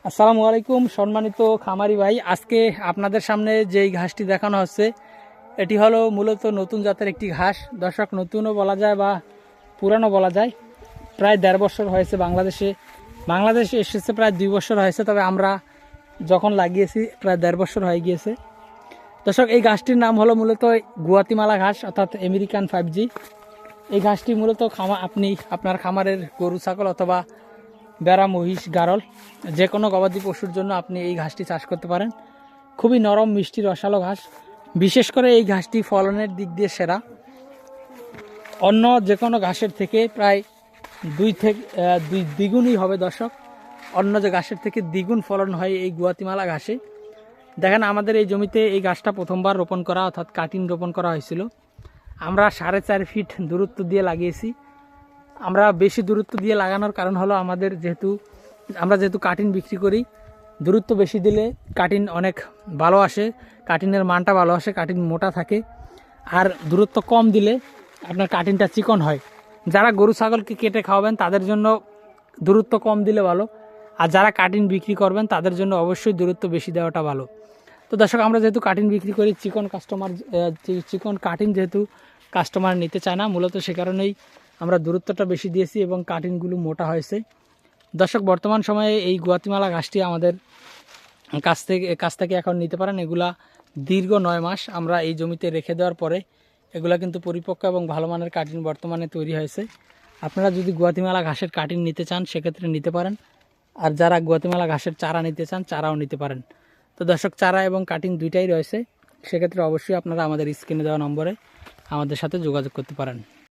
আসসালামু আলাইকুম সম্মানিত খামারি ভাই, আজকে আপনাদের সামনে যেই ঘাসটি দেখানো হচ্ছে এটি হলো মূলত নতুন জাতের একটি ঘাস। দর্শক, নতুনও বলা যায় বা পুরানো বলা যায়। প্রায় 1.5 বছর হয়েছে বাংলাদেশে এসেছে, প্রায় 2 বছর হয়েছে, তবে আমরা যখন লাগিয়েছি প্রায় 1.5 বছর হয়ে গিয়েছে। দর্শক, এই ঘাসটির নাম হলো মূলত গুয়াতিমালা ঘাস অর্থাৎ আমেরিকান 5G। এই ঘাসটি মূলত আপনি আপনার খামারের গরু ছাগল অথবা বেড়া মহিষ গারল যে কোনো গবাদি পশুর জন্য আপনি এই ঘাসটি চাষ করতে পারেন। খুবই নরম মিষ্টি রসালো ঘাস। বিশেষ করে এই ঘাসটি ফলনের দিক দিয়ে সেরা। অন্য যে কোনো ঘাসের থেকে প্রায় দুই দ্বিগুণই হবে দর্শক। অন্য যে ঘাসের থেকে দ্বিগুণ ফলন হয় এই গুয়াতিমালা ঘাসে। দেখেন, আমাদের এই জমিতে এই গাছটা প্রথমবার রোপণ করা অর্থাৎ কাটিং রোপণ করা হয়েছিল। আমরা 4.5 ফিট দূরত্ব দিয়ে লাগিয়েছি। আমরা বেশি দূরত্ব দিয়ে লাগানোর কারণ হলো আমরা যেহেতু কাটিং বিক্রি করি, দূরত্ব বেশি দিলে কাটিং অনেক ভালো আসে, কাটিংয়ের মানটা ভালো আসে, কাটিং মোটা থাকে। আর দূরত্ব কম দিলে আপনার কাটিংটা চিকন হয়। যারা গরু ছাগলকে কেটে খাওয়াবেন তাদের জন্য দূরত্ব কম দিলে ভালো, আর যারা কাটিং বিক্রি করবেন তাদের জন্য অবশ্যই দূরত্ব বেশি দেওয়াটা ভালো। তো দর্শক, আমরা যেহেতু কাটিং বিক্রি করি, চিকন কাটিং যেহেতু কাস্টমার নিতে চায় না, মূলত সে কারণেই আমরা দূরত্বটা বেশি দিয়েছি এবং কাটিংগুলো মোটা হয়েছে। দর্শক, বর্তমান সময়ে এই গুয়াতিমালা ঘাসটি আমাদের কাছ থেকে এখন নিতে পারেন। এগুলা দীর্ঘ 9 মাস আমরা এই জমিতে রেখে দেওয়ার পরে এগুলা কিন্তু পরিপক্ক এবং ভালো মানের কাটিং বর্তমানে তৈরি হয়েছে। আপনারা যদি গুয়াতিমালা ঘাসের কাটিং নিতে চান সেক্ষেত্রে নিতে পারেন, আর যারা গুয়াতিমালা ঘাসের চারা নিতে চান চারাও নিতে পারেন। তো দর্শক, চারা এবং কাটিং দুইটাই রয়েছে। সেক্ষেত্রে অবশ্যই আপনারা আমাদের স্ক্রিনে দেওয়া নম্বরে আমাদের সাথে যোগাযোগ করতে পারেন।